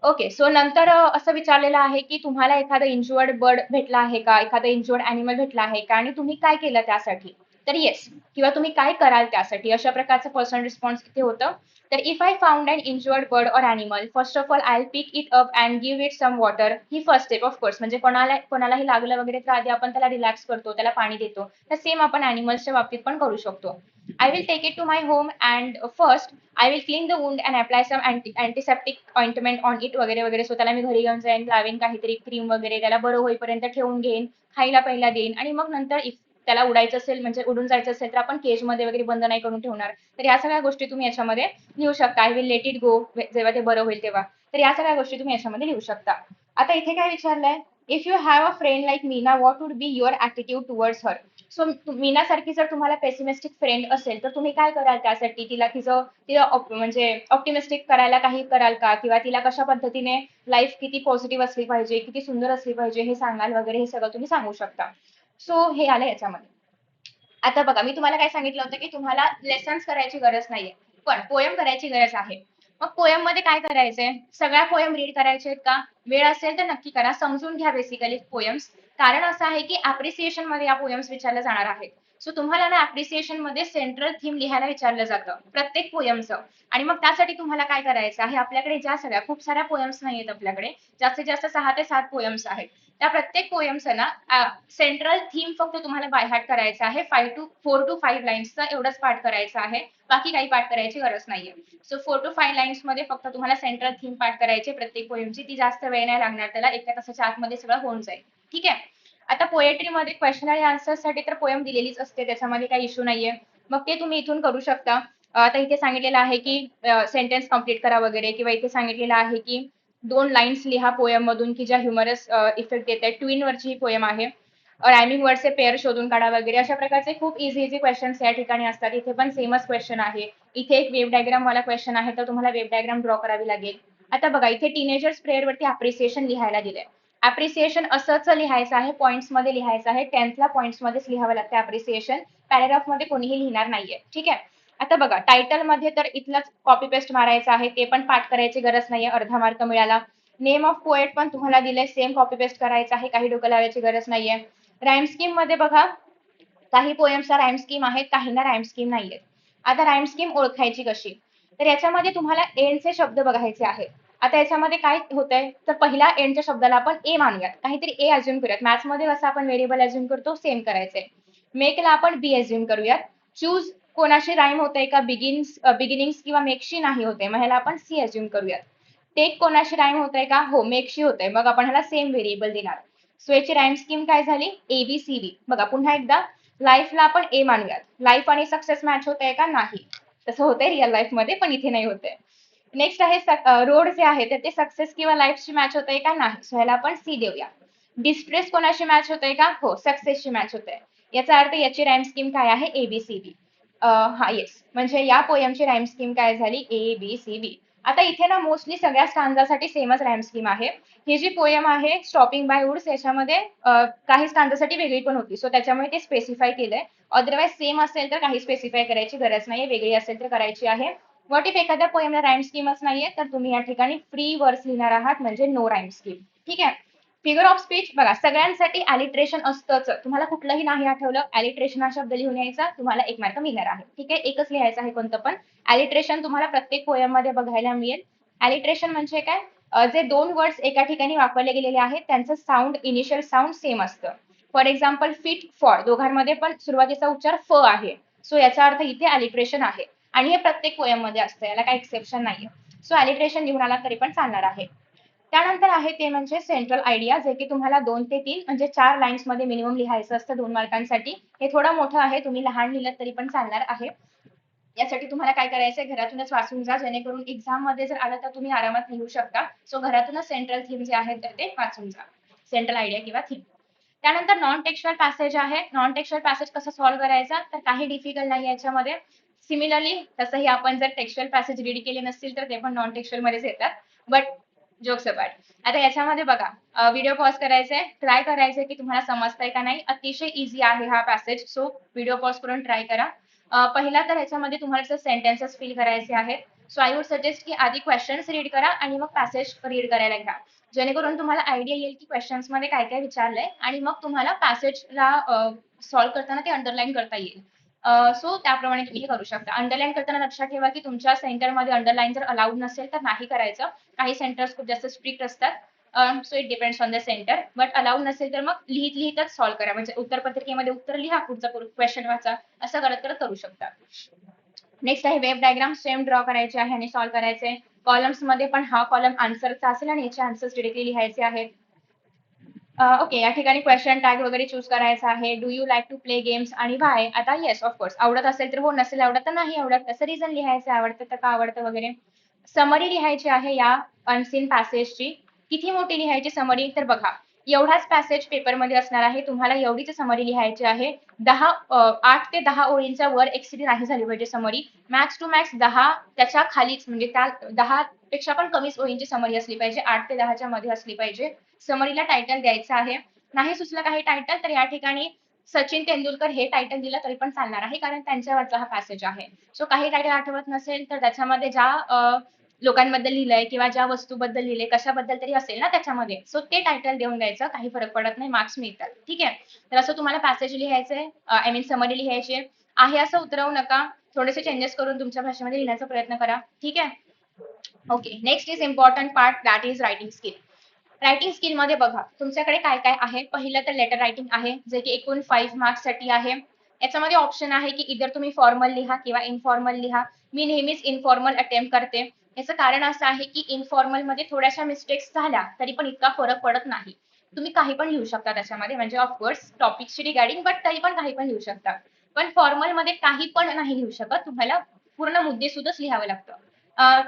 ओके. सो नंतर असं विचारलेलं आहे की तुम्हाला एखादं इंज्युअर्ड बर्ड भेटला आहे का? एखादं इंज्युअर्ड अॅनिमल भेटला आहे का? आणि तुम्ही काय केलं त्यासाठी? तर येस. किंवा तुम्ही काय कराल त्यासाठी? अशा प्रकारचं पर्सनल रिस्पॉन्स इथे होतं. तर if I found an injured bird or animal, first of all I pick it up and give it some water. ही फर्स्ट स्टेप ऑफ कोर्स. म्हणजे कोणालाही लागलं वगैरे तर आधी आपण त्याला रिलॅक्स करतो, त्याला पाणी देतो. तर सेम आपण अॅनिमल्सच्या बाबतीत पण करू शकतो. I will take it to my home and first I will clean the wound and apply some antiseptic ointment on it वगैरे वगैरे. सो त्याला मी घरी घेऊन जाईन, लावेन काहीतरी क्रीम वगैरे, त्याला बरं होईपर्यंत ठेवून घेईन, खायला पहिला देईन आणि मग नंतर इफ त्याला उडायचं असेल म्हणजे उडून जायचं असेल तर आपण केजमध्ये वगैरे बंद नाही करून ठेवणार. तर या सगळ्या गोष्टी तुम्ही याच्यामध्ये लिहू शकता. I will let it go जेव्हा ते बरं होईल तेव्हा. तर या सगळ्या गोष्टी तुम्ही याच्यामध्ये लिहू शकता. आता इथे काय विचारलंय, if you have a friend like Meena what would be your attitude towards her. So मीनासारखी जर तुम्हाला पेसिमिस्टिक फ्रेंड असेल तर तुम्ही काय कराल त्यासाठी? म्हणजे ऑप्टिमिस्टिक करायला काही कराल का? किंवा तिला कशा पद्धतीने लाईफ किती पॉझिटिव्ह असली पाहिजे, किती सुंदर असली पाहिजे हे सांगाल वगैरे, हे सगळं तुम्ही सांगू शकता. सो हे आलं याच्यामध्ये. आता बघा, मी तुम्हाला काय सांगितलं होतं की तुम्हाला लेसन्स करायची गरज नाहीये, पण पोयम करायची गरज आहे. मग पोयम मध्ये काय करायचंय? सगळ्या पोयम रीड करायचे आहेत का? वेळ असेल तर नक्की करा. समजून घ्या बेसिकली पोयम्स. कारण असं आहे की अप्रिसिएशन मध्ये या पोयम्स विचारल्या जाणार आहेत. सो तुम्हाला ना अप्रिसिएशन मध्ये सेंट्रल थीम लिहायला विचारलं जातं प्रत्येक पोयमचं. आणि मग त्यासाठी तुम्हाला काय करायचं आहे? आपल्याकडे ज्या सगळ्या खूप साऱ्या पोयम्स नाहीयेत आपल्याकडे, जास्तीत जास्त 6 ते 7 पोयम्स आहेत. त्या प्रत्येक पोयमचं ना सेंट्रल थीम फक्त तुम्हाला बाय हार्ट करायचं आहे. 4 to 5 लाईन्सचा एवढंच पाठ करायचं आहे. बाकी काही पाठ करायची गरज नाहीये. सो 4 to 5 लाईन्स मध्ये फक्त तुम्हाला सेंट्रल थीम पाठ करायची प्रत्येक पोयमची. ती जास्त वेळ नाही लागणार त्याला, 1 तासाच्या आतमध्ये सगळं होऊन जाईल. ठीक आहे. आता पोएट्रीमध्ये क्वेश्चन आणि आन्सर साठी तर पोयम दिलेलीच असते, त्याच्यामध्ये काही इश्यू नाहीये. मग ते तुम्ही इथून करू शकता. आता इथे सांगितलेलं आहे की सेंटेन्स कम्प्लीट करा वगैरे, किंवा इथे सांगितलेलं आहे की 2 लाईन्स लिहा पोयम मधून की ज्या ह्युमरस इफेक्ट देत आहेत. ट्विन वरची ही पोयम आहे. रायमिंग वर्डचे पेअर शोधून काढा वगैरे, अशा प्रकारचे खूप इझी इझी क्वेश्चन्स या ठिकाणी असतात. इथे पण सेमच क्वेश्चन आहे. इथे एक वेब डायग्राम वाला क्वेश्चन आहे, तर तुम्हाला वेब डायग्राम ड्रॉ करावी लागेल. आता बघा, इथे टीनेजर्स प्रेयर वरती अप्रिसिएशन लिहायला दिलंय. अप्रिसिएशन असंच लिहायचं आहे, पॉईंट्स मध्ये लिहायचं आहे. 10th ला पॉईंट्स मध्येच लिहावं लागतं अप्रिसिएशन. पॅराग्राफ मध्ये कोणीही लिहिणार नाहीये. ठीक आहे. आता बघा, टायटल मध्ये तर इथलंच कॉपी पेस्ट मारायचं आहे, ते पण पाठ करायची गरज नाहीये, अर्धा मार्क मिळाला. नेम ऑफ पोएट पण तुम्हाला दिलंय, सेम कॉपी पेस्ट करायचं आहे, काही डोकं लावायची गरज नाहीये. राईम स्कीम मध्ये बघा, काही पोएम्सला राईम स्कीम आहेत, काहींना राईम स्कीम नाहीये. आता राईम स्कीम ओळखायची कशी? तर याच्यामध्ये तुम्हाला एंडचे शब्द बघायचे आहेत. आता याच्यामध्ये काय होतंय, तर पहिल्या एंडच्या शब्दाला आपण ए मानूयात, काहीतरी ए अज्युम करूयात. मॅथ्स मध्ये कसं आपण व्हेरिएबल अज्युम करतो, सेम करायचंय. मेकला आपण बी अज्युम करूयात. चूज कोणाशी राईम होतंय का? बिगिनिंग्स किंवा मेकशी नाही होते, मग ह्याला आपण सी अज्युम करूयात. टेक कोणाशी राईम होतंय का? हो, मेकशी होतंय, मग आपण ह्याला सेम व्हेरिएबल देणार. सो याची राईम स्कीम काय झाली? ABCD. बघा पुन्हा एकदा, लाईफला आपण ए मानूयात. लाईफ आणि सक्सेस मॅच होतंय का? नाही. तसं होतंय रिअल लाईफ मध्ये, पण इथे नाही होतंय. नेक्स्ट आहे रोड जे आहे तर ते सक्सेस किंवा लाईफशी मॅच होतंय का? नाही. सो ह्याला आपण सी देऊया. डिस्ट्रेस कोणाशी मॅच होतंय का? हो, सक्सेसशी मॅच होतंय. याचा अर्थ याची राईम स्कीम काय आहे? ABCD. हा, येस. म्हणजे या पोयमची राईम स्कीम काय झाली? ABCD. आता इथे ना मोस्टली सगळ्या स्टांजासाठी सेमच राईम स्कीम आहे. ही जी पोयम आहे स्टॉपिंग बाय वुड्स, याच्यामध्ये काही स्टांजासाठी वेगळी पण होती, सो त्याच्यामुळे ते स्पेसिफाय केलंय. अदरवाईज सेम असेल तर काही स्पेसिफाय करायची गरज नाहीये, वेगळी असेल तर करायची आहे. व्हॉट इफ एखाद्या पोयमला राईम स्कीमच नाहीये, तर तुम्ही या ठिकाणी फ्री वर्स लिहिणार आहात, म्हणजे नो राईम स्कीम. ठीक आहे. फिगर ऑफ स्पीच बघा, सगळ्यांसाठी ॲलिट्रेशन असतंच. तुम्हाला कुठलंही नाही आठवलं, ॲलिट्रेशन हा शब्द लिहून यायचा, तुम्हाला 1 मार्क मिळणार आहे. ठीक आहे. एकच लिहायचं आहे कोणतं पण. ॲलिट्रेशन तुम्हाला प्रत्येक पोयम मध्ये बघायला मिळेल. ॲलिट्रेशन म्हणजे काय? जे 2 वर्ड्स एका ठिकाणी वापरले गेलेले आहेत त्यांचं साऊंड, इनिशियल साऊंड सेम असतं. फॉर एक्झाम्पल फिट, फॉर, दोघांमध्ये पण सुरुवातीचा उच्चार फ आहे. सो याचा अर्थ इथे ॲलिट्रेशन आहे. आणि हे प्रत्येक पोयम मध्ये असतं, याला काही एक्सेप्शन नाहीये. सो ॲलिट्रेशन लिहून आला तरी पण चालणार आहे. त्यानंतर आहे ते म्हणजे सेंट्रल आयडिया, जे की तुम्हाला 2 ते 3 म्हणजे 4 लाईन्स मध्ये मिनिमम लिहायचं असतं 2 मार्कांसाठी. हे थोडं मोठं आहे, तुम्ही लहान लिहिलं तरी पण चालणार आहे. यासाठी तुम्हाला काय करायचंय, घरातूनच वाचून जा, जेणेकरून एक्झाम मध्ये जर आलं तर तुम्ही आरामात लिहू शकता. सो घरातूनच सेंट्रल थीम जे आहे तर ते वाचून जा, सेंट्रल आयडिया किंवा थीम. त्यानंतर नॉन टेक्स्च्युअल पॅसेज आहे. नॉन टेक्स्च्युअल पॅसेज कसं सॉल्व्ह करायचा, तर काही डिफिकल्ट नाही याच्यामध्ये. सिमिलरली तसंही आपण जर टेक्स्च्युअल पॅसेज रीड केले नसतील तर ते पण नॉन टेक्स्च्युअल मध्येच येतात. बट जोकसपाट. आता याच्यामध्ये बघा, व्हिडिओ पॉज करायचा आहे, ट्राय करायचंय की तुम्हाला समजतंय का नाही. अतिशय इझी आहे हा पॅसेज, सो व्हिडिओ पॉज करून ट्राय करा. पहिला तर ह्याच्यामध्ये तुम्हाला सेंटेन्सेस फिल करायचे आहेत. सो आय वुड सजेस्ट की आधी क्वेश्चन्स रीड करा आणि मग पॅसेज रीड करायला घ्या, जेणेकरून तुम्हाला आयडिया येईल की क्वेश्चन्स मध्ये काय काय विचारलंय आणि मग तुम्हाला पॅसेजला सॉल्व्ह करताना ते अंडरलाईन करता येईल. सो त्याप्रमाणे तुम्ही हे करू शकता. अंडरलाईन करताना लक्षात ठेवा की तुमच्या सेंटरमध्ये अंडरलाईन जर अलाउड नसेल तर नाही करायचं. काही सेंटर्स खूप जास्त स्ट्रिक्ट असतात. So it depends on the centre. But allowed नसेल तर मग लिहित लिहितच सॉल्व्ह करा. म्हणजे उत्तरपत्रिकेमध्ये उत्तर लिहा, पुढचा क्वेश्चन वाचा, असं करत करत करू शकता. नेक्स्ट आहे वेब डायग्राम. सेम ड्रॉ करायचे आहे आणि सॉल्व्ह करायचे. कॉलम्स मध्ये पण हा कॉलम आन्सरचा असेल आणि याचे आन्सर्स डिरेक्टली लिहायचे आहेत. ओके, या ठिकाणी क्वेश्चन टॅग वगैरे चूज करायचा आहे. Do you like to play games आणि वाय. आता येस ऑफकोर्स, आवडत असेल तर हो, नसेल आवडत तर नाही आवडत, तसं रिझन लिहायचं, आवडतं तर का आवडतं वगैरे. समरी लिहायची आहे या अनसीन पॅसेजची. किती मोठी लिहायची समरी, तर बघा एवढाच पॅसेज पेपरमध्ये असणार आहे, तुम्हाला एवढीच समरी लिहायची आहे. 8 ते 10 ओळींच्या वर एक्सिड नाही झाली पाहिजे समरी. मॅक्स टू मॅक्स 10, त्याच्या खालीच म्हणजे त्या 10 पेक्षा पण कमीच ओळींची समरी असली पाहिजे, 8 ते 10च्या मध्ये असली पाहिजे. समरीला टायटल द्यायचं आहे. नाही सुचलं काही टायटल तर या ठिकाणी सचिन तेंडुलकर हे टायटल दिलं तरी पण चालणार आहे, कारण त्यांच्यावरचा हा पॅसेज आहे. सो काही टायटल आठवत नसेल तर त्याच्यामध्ये ज्या लोकांबद्दल लिहिलंय किंवा ज्या वस्तूबद्दल लिहिलंय, कशाबद्दल तरी असेल ना त्याच्यामध्ये, सो ते टायटल देऊन द्यायचं, काही फरक पडत नाही, मार्क्स मिळतात. ठीक आहे. तर असं तुम्हाला पॅसेज लिहायचंय, आय मीन समरी लिहायची आहे असं उतरवू नका. थोडेसे चेंजेस करून तुमच्या भाषेमध्ये लिहिण्याचा प्रयत्न करा. ठीक आहे. Okay, next is important part, that is writing skill. Writing skill मध्ये बघा तुमच्याकडे काय काय आहे. पहिलं तर लेटर रायटिंग आहे, जे की एकूण 5 मार्क्स साठी आहे. याच्यामध्ये ऑप्शन आहे की इधर तुम्ही फॉर्मल लिहा किंवा इनफॉर्मल लिहा. मी नेहमीच इनफॉर्मल अटेम्प्ट करते. याचं कारण असं आहे की इनफॉर्मल मध्ये थोड्याशा मिस्टेक्स झाल्या तरी पण इतका फरक पडत नाही. तुम्ही काही पण लिहू शकता त्याच्यामध्ये, म्हणजे ऑफकोर्स टॉपिकशी रिगार्डिंग, बट तरी पण काही पण लिहू शकता. पण फॉर्मल मध्ये काही पण नाही लिहू शकत, तुम्हाला पूर्ण मुद्देसूदच लिहावं लागतं.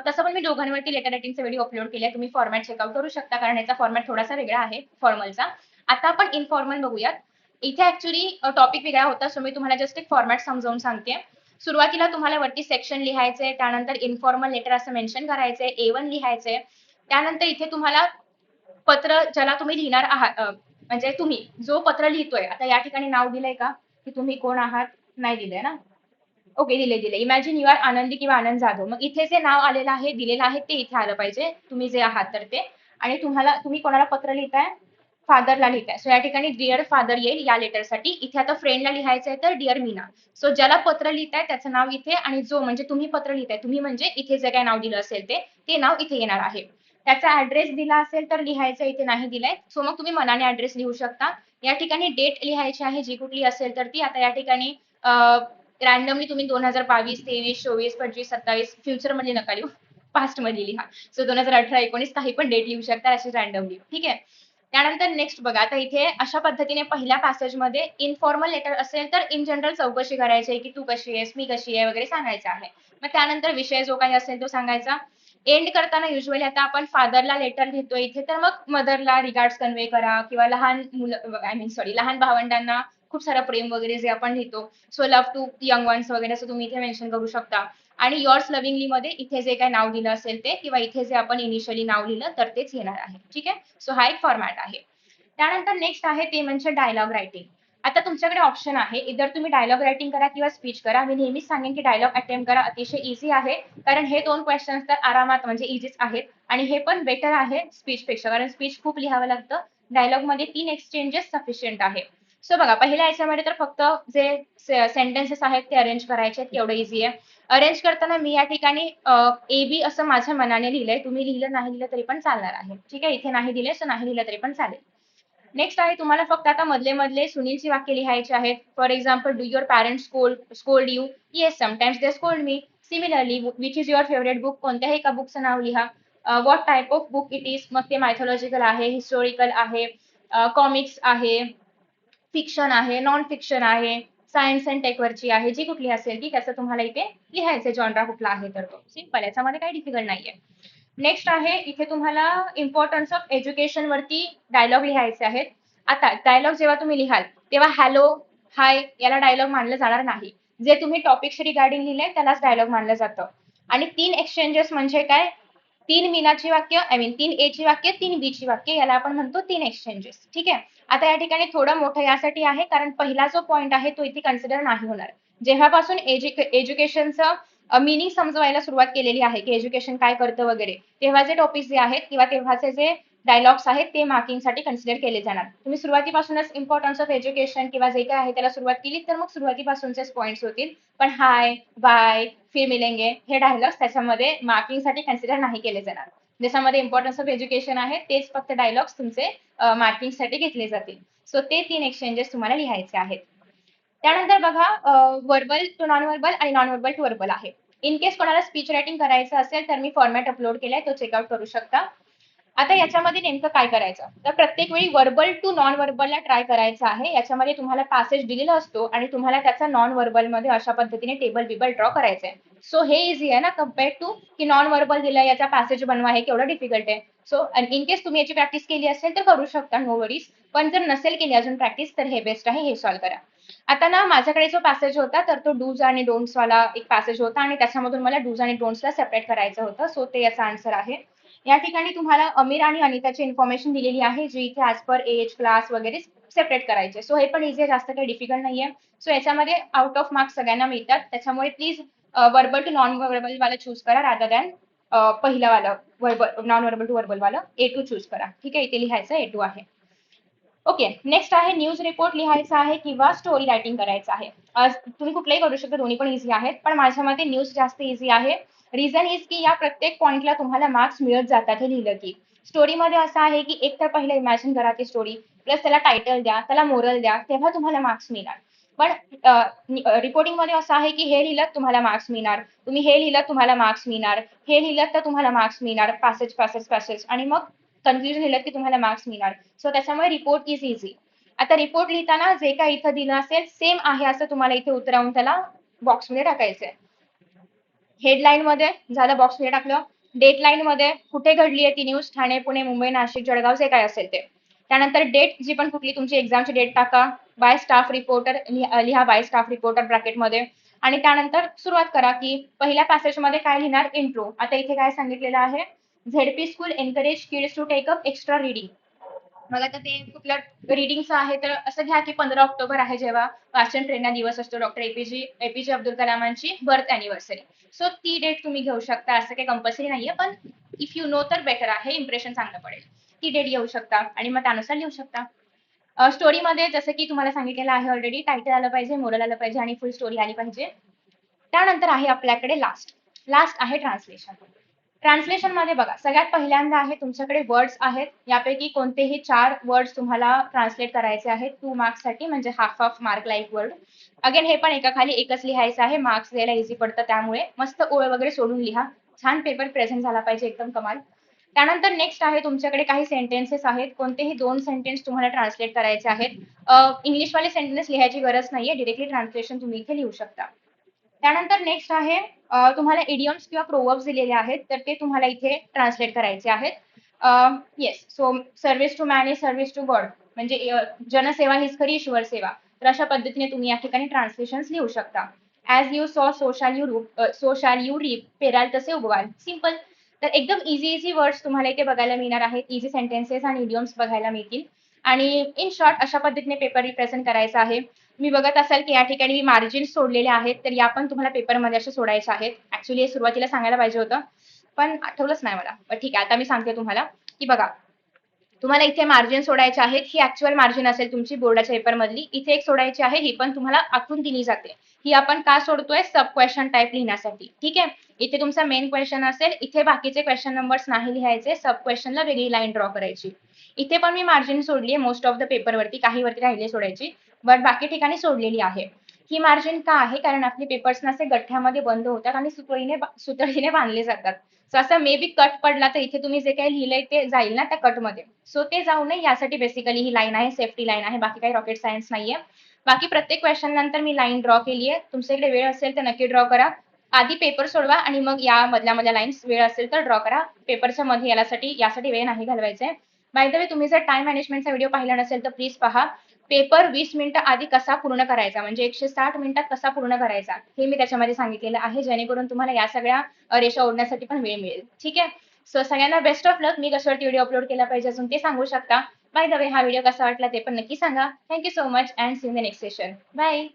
तसं पण मी दोघांवरती लेटर रायटिंगचा व्हिडिओ अपलोड केलाय, तुम्ही फॉर्मॅट चेकआउट करू शकता, कारण याचा फॉर्मॅट थोडासा वेगळा आहे फॉर्मलचा. आता आपण इनफॉर्मल बघूयात. इथे ऍक्च्युली टॉपिक वेगळा होता, सो मी तुम्हाला जस्ट एक फॉर्मॅट समजावून सांगते. सुरुवातीला तुम्हाला वरती सेक्शन लिहायचंय, त्यानंतर इन्फॉर्मल लेटर असं मेन्शन करायचंय, A1 लिहायचंय. त्यानंतर इथे तुम्हाला पत्र ज्याला तुम्ही लिहिणार आहात, म्हणजे तुम्ही जो पत्र लिहितोय, आता या ठिकाणी नाव दिलंय का, की तुम्ही कोण आहात, नाही दिलंय ना. ओके, दिले. इमॅजिन यू आर आनंदी किंवा आनंद जाधव. मग इथे जे नाव आलेलं आहे, दिलेलं आहे, ते इथे आलं पाहिजे, तुम्ही जे आहात तर ते. आणि तुम्ही कोणाला पत्र लिहिताय, फादरला लिहिताय. सो या ठिकाणी डिअर फादर येईल या लेटरसाठी. इथे आता फ्रेंडला लिहायचंय तर डिअर मीना. सो ज्याला पत्र लिहिताय त्याचं नाव इथे, आणि जो म्हणजे तुम्ही पत्र लिहिताय, तुम्ही म्हणजे इथे जे काय नाव दिलं असेल ते नाव इथे येणार आहे. त्याचा ऍड्रेस दिला असेल तर लिहायचं, इथे नाही दिलाय, सो मग तुम्ही मनाने ऍड्रेस लिहू शकता. या ठिकाणी डेट लिहायची आहे, जी कुठली असेल तर ती. आता या ठिकाणी रॅन्डमली तुम्ही 2022, 23, 24, 25, 27 फ्युचर मध्ये नका लिहू, पास्ट मध्ये लिहा. सो 2018, 19 काही पण डेट लिहू शकता अशी रॅन्डमली. ठीक आहे. त्यानंतर नेक्स्ट बघा, आता इथे अशा पद्धतीने पहिल्या पॅसेजमध्ये इनफॉर्मल लेटर असेल तर इन जनरल चौकशी करायची आहे की तू कशी आहेस, मी कशी आहे वगैरे सांगायचं आहे. मग त्यानंतर विषय जो काही असेल तो सांगायचा. एंड करताना युजली आता आपण फादरला लेटर लिहितो इथे, तर मग मदरला रिगार्ड्स कन्वे करा, किंवा लहान मुलं, आय मीन सॉरी, लहान भावंडांना खूप सारा प्रेम वगैरे जे आपण लिहितो, so love to young ones वगैरे असं तुम्ही इथे मेन्शन करू शकता. आणि युअर्स लव्हिंगली मध्ये इथे जे काही नाव दिलं असेल ते, किंवा इथे जे आपण इनिशियली नाव लिहिलं तर तेच येणार आहे. ठीक आहे. सो हा एक फॉर्मॅट आहे. त्यानंतर नेक्स्ट आहे ते म्हणजे डायलॉग रायटिंग. आता तुमच्याकडे ऑप्शन आहे, इधर तुम्ही डायलॉग रायटिंग करा किंवा स्पीच करा. मी नेहमीच सांगेन की डायलॉग अटेम्प्ट करा, अतिशय इझी आहे, कारण हे 2 क्वेश्चन्स तर आरामात म्हणजे इझीच आहेत, आणि हे पण बेटर आहे स्पीच पेक्षा, कारण स्पीच खूप लिहावं लागतं. डायलॉग मध्ये 3 एक्सचेंजेस सफिशियंट आहे. सो बघा, पहिल्या याच्यामध्ये तर फक्त जे सेंटेन्सेस आहेत ते अरेंज करायचे आहेत, एवढं इझी आहे. अरेंज करताना मी या ठिकाणी AB असं माझ्या मनाने लिहिलंय, तुम्ही लिहिलं नाही लिहिलं तरी पण चालणार आहे. ठीक आहे. इथे नाही दिले सो नाही लिहिलं तरी पण चालेल. नेक्स्ट आहे, तुम्हाला फक्त आता मधले मधले सुनीलची वाक्य लिहायची आहेत. For example, do your parents scold you? Yes, sometimes they scold me. Similarly, which is your favourite book? कोणत्याही एका बुकचं नाव लिहा. What type of book it is? मग ते मायथॉलॉजिकल आहे, हिस्टोरिकल आहे, कॉमिक्स आहे, फिक्शन आहे, नॉन फिक्शन आहे, सायन्स अँड टेक वरची आहे, जी कुठली असेल ती, त्याचं तुम्हाला इथे लिहायचं, जॉनरा कुठला आहे तर तो. सिंपल, याच्यामध्ये काही डिफिकल्ट नाहीये. नेक्स्ट आहे, इथे तुम्हाला इम्पॉर्टन्स ऑफ एज्युकेशन वरती डायलॉग लिहायचे आहेत. आता डायलॉग जेव्हा तुम्ही लिहाल तेव्हा हॅलो, हाय याला डायलॉग मानलं जाणार नाही. जे तुम्ही टॉपिकशी रिगार्डिंग लिहिलंय त्यालाच डायलॉग मानलं जातं. आणि 3 एक्सचेंजेस म्हणजे काय? तीन मीनाची वाक्य, आय मीन 3A ची वाक्य, 3B ची वाक्य, याला आपण म्हणतो 3 एक्सचेंजेस. ठीक आहे. आता या ठिकाणी थोडं मोठं यासाठी आहे कारण पहिला जो पॉईंट आहे तो इथे कन्सिडर नाही होणार. जेव्हापासून एज्युकेशनचं मिनिंग समजवायला सुरुवात केलेली आहे की एज्युकेशन काय करतं वगैरे, तेव्हाचे टॉपिक्स जे आहेत किंवा तेव्हाचे जे डायलॉग्स आहेत ते मार्किंगसाठी कन्सिडर केले जाणार. तुम्ही सुरुवातीपासूनच इम्पॉर्टन्स ऑफ एज्युकेशन किंवा जे काय आहे त्याला सुरुवात केली तर मग सुरुवातीपासूनचेच पॉईंट्स होतील. पण हाय, बाय, फिर मिलेंगे हे डायलॉग्स त्याच्यामध्ये मार्किंगसाठी कन्सिडर नाही केले जाणार. ज्याच्यामध्ये इम्पॉर्टन्स ऑफ एज्युकेशन आहे तेच फक्त डायलॉग्स तुमचे मार्किंगसाठी घेतले जातील. सो ते 3 एक्सचेंजेस तुम्हाला लिहायचे आहेत. त्यानंतर बघा व्हर्बल टू नॉन व्हर्बल आणि नॉन व्हर्बल टू व्हर्बल आहे. इन केस कोणाला स्पीच रायटिंग करायचं असेल तर मी फॉर्मॅट अपलोड केलाय, तो चेकआउट करू शकता. आता याच्यामध्ये नेमकं काय करायचं, तर प्रत्येक वेळी व्हर्बल टू नॉन व्हर्बलला ट्राय करायचं आहे. याच्यामध्ये तुम्हाला पॅसेज दिलेला असतो आणि तुम्हाला त्याचा नॉन व्हर्बल मध्ये अशा पद्धतीने टेबल बिबल ड्रॉ करायचं आहे. सो हे इझी आहे ना कम्पेअर टू की नॉन व्हर्बल दिलं याचा पॅसेज बनवा, हे केवढं डिफिकल्ट आहे. सो इन केस तुम्ही याची प्रॅक्टिस केली असेल तर करू शकता, नो वरीज. पण जर नसेल केली अजून प्रॅक्टिस तर हे बेस्ट आहे, हे सॉल्व्ह करा. आता ना माझ्याकडे जो पॅसेज होता तर तो डूज आणि डोंट्स वाला एक पॅसेज होता आणि त्याच्यामधून मला डूज आणि डोंट्सला सेपरेट करायचं होतं. सो ते याचा आन्सर आहे. या ठिकाणी तुम्हाला अमीर आणि अनिताची इन्फॉर्मेशन दिलेली आहे जी इथे ऍज पर एज क्लास वगैरे सेपरेट करायचे. सो हे पण इझी आहे, जास्त काही डिफिकल्ट नाहीये. सो याच्यामध्ये आउट ऑफ मार्क्स सगळ्यांना मिळतात, त्याच्यामुळे please verbal to non verbal वाला चूज करा रादर दॅन पहिलं वाला verbal non verbal to verbal वाला A2 चूज करा. ठीक आहे, इथे लिहायचं A2 आहे. ओके, नेक्स्ट आहे न्यूज रिपोर्ट लिहायचा आहे किंवा स्टोरी रायटिंग करायचं आहे. तुम्ही कुठलाही करू शकता, दोन्ही पण इझी आहेत, पण माझ्या मते न्यूज जास्त इझी आहे. रिझन इज की या प्रत्येक पॉइंटला तुम्हाला मार्क्स मिळत जातात हे लिहिलं की. स्टोरीमध्ये असं आहे की एक तर पहिलं इमॅजिन करा ती स्टोरी, प्लस त्याला टायटल द्या, त्याला मोरल द्या, तेव्हा तुम्हाला मार्क्स मिळणार. पण रिपोर्टिंग मध्ये असं आहे की हे लिहिलं तुम्हाला मार्क्स मिळणार, तुम्ही हे लिहिलं तुम्हाला मार्क्स मिळणार, हे लिहिलं तर तुम्हाला मार्क्स मिळणार, पॅसेज पॅसेज पॅसेज, आणि मग कन्क्ल्युजन लिहिलं की तुम्हाला मार्क्स मिळणार. सो त्याच्यामुळे रिपोर्ट इज इझी. आता रिपोर्ट लिहिताना जे काही इथं दिलं असेल सेम आहे असं तुम्हाला इथे उतरवून त्याला बॉक्समध्ये टाकायचंय. हेडलाईन मध्ये झालं, बॉक्समध्ये टाकलं. डेटलाईन मध्ये कुठे घडली आहे ती न्यूज, ठाणे, पुणे, मुंबई, नाशिक, जळगाव, जे काय असेल ते. त्यानंतर डेट, जी पण कुठली तुमची एक्झामची डेट टाका. बाय स्टाफ रिपोर्टर लिहा, बाय स्टाफ रिपोर्टर ब्रॅकेटमध्ये. आणि त्यानंतर सुरुवात करा की पहिल्या पॅसेजमध्ये काय लिहिणार, इंट्रो. आता इथे काय सांगितलेलं आहे, ZP school encourage kids to take up extra reading. मग आता ते कुठल्या रीडिंगचं आहे तर असं घ्या की 15 ऑक्टोबर आहे जेव्हा वाचन प्रेरणा दिवस असतो डॉक्टर एपीजे अब्दुल कलामांची बर्थ अॅनिव्हर्सरी. सो ती डेट तुम्ही घेऊ शकता, असं काही कंपल्सरी नाहीये, पण इफ यू नो तर बेटर आहे, इम्प्रेशन चांगलं पडेल. ती डेट घेऊ शकता आणि मग त्यानुसार लिहू शकता. स्टोरीमध्ये जसं की तुम्हाला सांगितलेलं आहे ऑलरेडी, टायटल आलं पाहिजे, मोरल आलं पाहिजे आणि फुल स्टोरी आली पाहिजे. त्यानंतर आहे आपल्याकडे लास्ट आहे ट्रान्सलेशन. ट्रान्सलेशन मध्ये बघा, सगळ्यात पहिल्यांदा आहे तुमच्याकडे वर्ड्स आहेत. यापैकी कोणतेही 4 वर्ड्स तुम्हाला ट्रान्सलेट करायचे आहेत 2 मार्क्स साठी, म्हणजे half of mark like word. Again हे पण एका खाली एकच लिहायचं आहे, मार्क्स द्यायला इझी पडतं, त्यामुळे मस्त ओळ वगैरे सोडून लिहा. छान पेपर प्रेझेंट झाला पाहिजे, एकदम कमाल. त्यानंतर नेक्स्ट आहे तुमच्याकडे काही सेंटेन्सेस आहेत, कोणतेही 2 सेंटेन्स तुम्हाला ट्रान्सलेट करायचे आहेत. इंग्लिशवाले सेंटेन्स लिहायची गरज नाहीये, डिरेक्टली ट्रान्सलेशन तुम्ही इथे लिहू शकता. त्यानंतर नेक्स्ट आहे तुम्हाला इडियम्स किंवा प्रोवर्ब्स दिलेले आहेत, तर ते तुम्हाला इथे ट्रान्सलेट करायचे आहेत. Yes, so service to man is service to God, म्हणजे जनसेवा हीच खरी ईश्वर सेवा. तर अशा पद्धतीने तुम्ही या ठिकाणी ट्रान्सलेशन लिहू शकता. As you sow so shall you reap, पेराल तसे उगवाल. सिम्पल. तर एकदम इझी वर्ड्स तुम्हाला इथे बघायला मिळणार आहेत, इझी सेंटेन्सेस आणि इडियम्स बघायला मिळतील. आणि इन शॉर्ट अशा पद्धतीने पेपर रिप्रेझेंट करायचा आहे. मी बघत असाल की या ठिकाणी मी मार्जिन सोडलेले आहेत, तर या पण तुम्हाला पेपरमध्ये असे सोडायचे आहेत. ऍक्च्युली हे सुरुवातीला सांगायला पाहिजे होतं, पण आठवलंच नाही मला. पण ठीक आहे, आता मी सांगते तुम्हाला की बघा, तुम्हाला इथे मार्जिन सोडायचे आहेत. ही ऍक्च्युअल मार्जिन असेल तुमची बोर्डाच्या पेपर मधली. इथे एक सोडायची आहे, ही पण तुम्हाला आखून दिली जाते. ही आपण का सोडतोय, सब क्वेश्चन टाईप लिहिण्यासाठी. ठीक आहे, इथे तुमचा मेन क्वेश्चन असेल, इथे बाकीचे क्वेश्चन नंबर्स नाही लिहायचे, सब क्वेश्चनला वेगळी लाईन ड्रॉ करायची. इथे पण मी मार्जिन सोडली आहे मोस्ट ऑफ द पेपरवरती, काही वरती राहिले सोडायची, बट बाकी ठिकाणी सोडलेली आहे. ही मार्जिन का आहे, कारण आपले पेपर्स ना असे गठ्ठ्यामध्ये बंद होतात आणि सुतळीने बांधले जातात. सो असं मे बी कट पडला तर इथे तुम्ही जे काही लिहिलंय ते जाईल ना त्या कटमध्ये. सो ते जाऊ नये यासाठी बेसिकली ही लाईन आहे, सेफ्टी लाईन आहे, बाकी काही रॉकेट सायन्स नाहीये. बाकी प्रत्येक क्वेश्चन नंतर मी लाईन ड्रॉ केली आहे. तुमच्याकडे वेळ असेल तर नक्की ड्रॉ करा. आधी पेपर सोडवा आणि मग या मधल्या लाईन्स वेळ असेल तर ड्रॉ करा. पेपरच्या मध्ये यासाठी वेळ नाही घालवायचा आहे. बाय द वे, तुम्ही जर टाइम मॅनेजमेंटचा व्हिडिओ पाहिला नसेल तर प्लीज पहा. पेपर 20 मिनिटं आधी कसा पूर्ण करायचा, म्हणजे 160 मिनिटात कसा पूर्ण करायचा, हे मी त्याच्यामध्ये सांगितलेलं आहे, जेणेकरून तुम्हाला या सगळ्या रेषा ओढण्यासाठी पण वेळ मिळेल. ठीक आहे. सो सगळ्यांना बेस्ट ऑफ लक. मी कशावरती व्हिडिओ अपलोड केला पाहिजे अजून ते सांगू शकता. बाय द वे, हा व्हिडिओ कसा वाटला ते पण नक्की सांगा. Thank you so much and see in the next session. Bye.